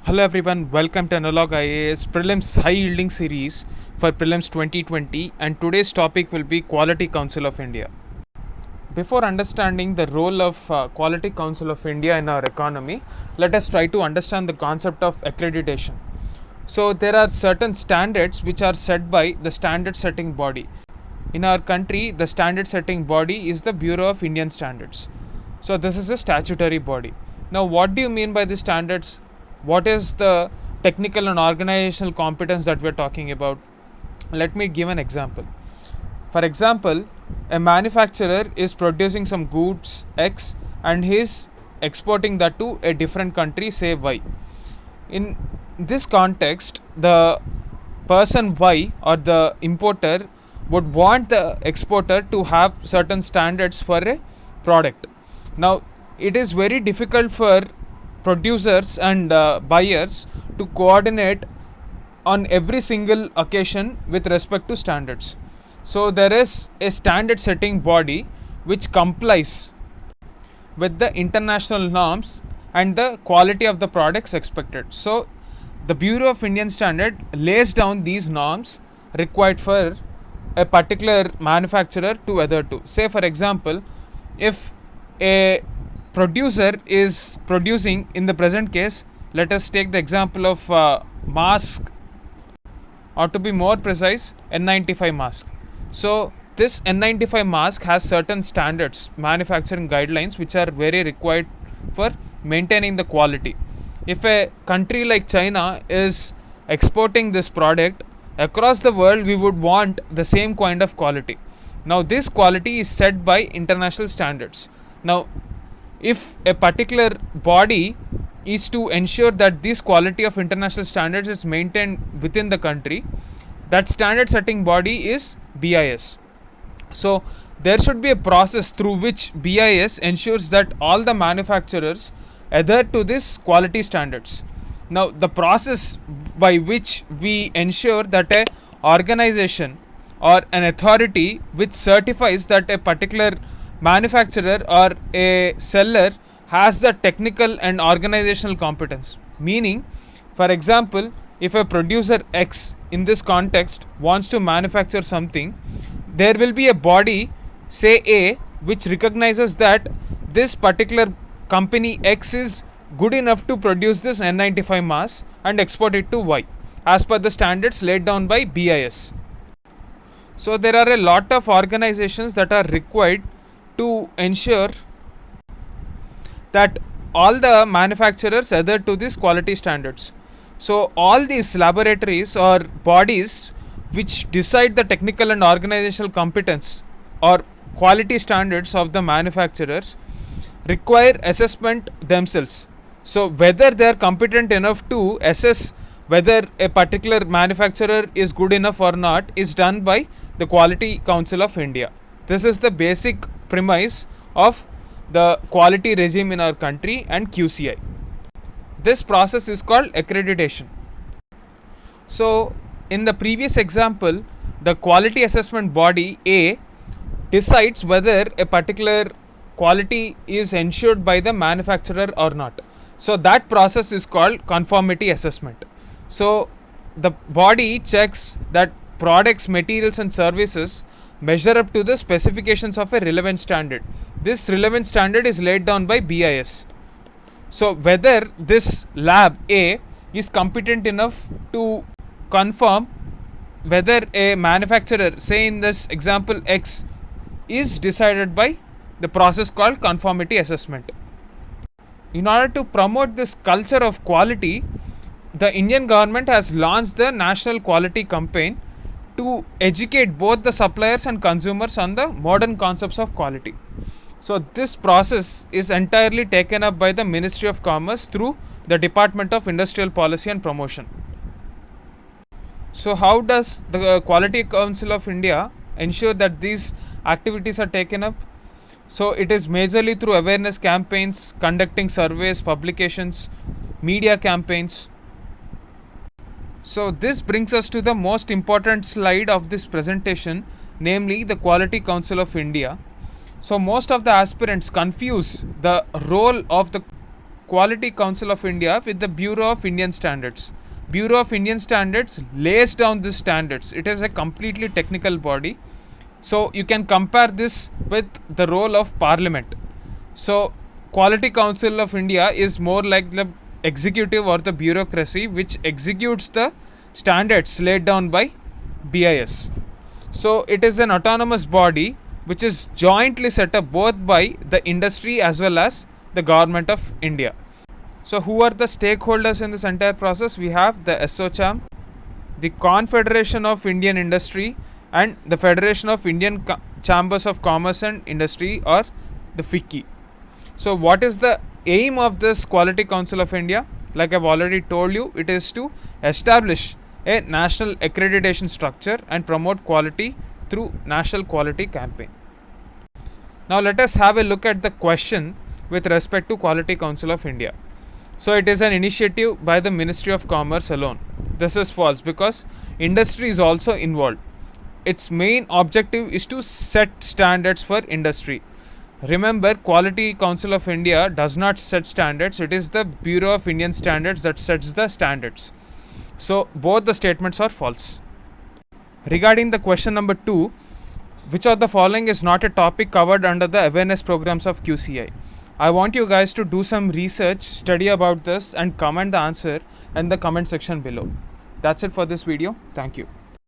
Hello everyone, welcome to Analog IAS Prelims High Yielding Series for Prelims 2020, and today's topic will be Quality Council of India. Before understanding the role of Quality Council of India in our economy, let us try to understand the concept of accreditation. So there are certain standards which are set by the standard setting body. In our country, the standard setting body is the Bureau of Indian Standards. So this is a statutory body. Now what do you mean by the standards? What is the technical and organizational competence that we're talking about? Let me give an example. For example, a manufacturer is producing some goods X and he is exporting that to a different country, say Y. In this context, the person Y or the importer would want the exporter to have certain standards for a product. Now, it is very difficult for producers and buyers to coordinate on every single occasion with respect to standards. So there is a standard setting body which complies with the international norms and the quality of the products expected. So the Bureau of Indian Standard lays down these norms required for a particular manufacturer to adhere to. Say for example, if a producer is producing, in the present case, let us take the example of mask, or to be more precise, N95 mask. So this N95 mask has certain standards, manufacturing guidelines, which are very required for maintaining the quality. If a country like China is exporting this product across the world, we would want the same kind of quality. Now this quality is set by international standards. Now if a particular body is to ensure that this quality of international standards is maintained within the country, that standard setting body is BIS. So there should be a process through which BIS ensures that all the manufacturers adhere to this quality standards. Now the process by which we ensure that a organization or an authority which certifies that a particular manufacturer or a seller has the technical and organizational competence. Meaning, for example, if a producer X in this context wants to manufacture something, there will be a body, say A, which recognizes that this particular company X is good enough to produce this N95 mask and export it to Y as per the standards laid down by BIS. So there are a lot of organizations that are required to ensure that all the manufacturers adhere to these quality standards. So all these laboratories or bodies which decide the technical and organizational competence or quality standards of the manufacturers require assessment themselves. So whether they are competent enough to assess whether a particular manufacturer is good enough or not is done by the Quality Council of India. This is the basic premise of the quality regime in our country and QCI. This process is called accreditation. So in the previous example, the quality assessment body A decides whether a particular quality is ensured by the manufacturer or not. So that process is called conformity assessment. So the body checks that products, materials and services measure up to the specifications of a relevant standard. This relevant standard is laid down by BIS. So whether this lab A is competent enough to confirm whether a manufacturer, say in this example X, is decided by the process called conformity assessment. In order to promote this culture of quality, the Indian government has launched the National Quality Campaign to educate both the suppliers and consumers on the modern concepts of quality. So this process is entirely taken up by the Ministry of Commerce through the Department of Industrial Policy and Promotion. So how does the Quality Council of India ensure that these activities are taken up? So it is majorly through awareness campaigns, conducting surveys, publications, media campaigns. So this brings us to the most important slide of this presentation, namely the Quality Council of India. So most of the aspirants confuse the role of the Quality Council of India with the Bureau of Indian Standards. Bureau of Indian Standards lays down these standards. It is a completely technical body. So you can compare this with the role of Parliament. So Quality Council of India is more like the executive or the bureaucracy which executes the standards laid down by BIS. So it is an autonomous body which is jointly set up both by the industry as well as the government of India. So who are the stakeholders in this entire process? We have the ASSOCHAM, the Confederation of Indian Industry, and the Federation of Indian Chambers of Commerce and Industry, or the FICCI. So what is the aim of this Quality Council of India? Like I've already told you, it is to establish a national accreditation structure and promote quality through National Quality Campaign. Now let us have a look at the question with respect to Quality Council of India. So it is an initiative by the Ministry of Commerce alone. This is false because industry is also involved. Its main objective is to set standards for industry. Remember, Quality Council of India does not set standards. It is the Bureau of Indian Standards that sets the standards. So both the statements are false. Regarding the question number 2, which of the following is not a topic covered under the awareness programs of QCI? I want you guys to do some research, study about this, and comment the answer in the comment section below. That's it for this video. Thank you.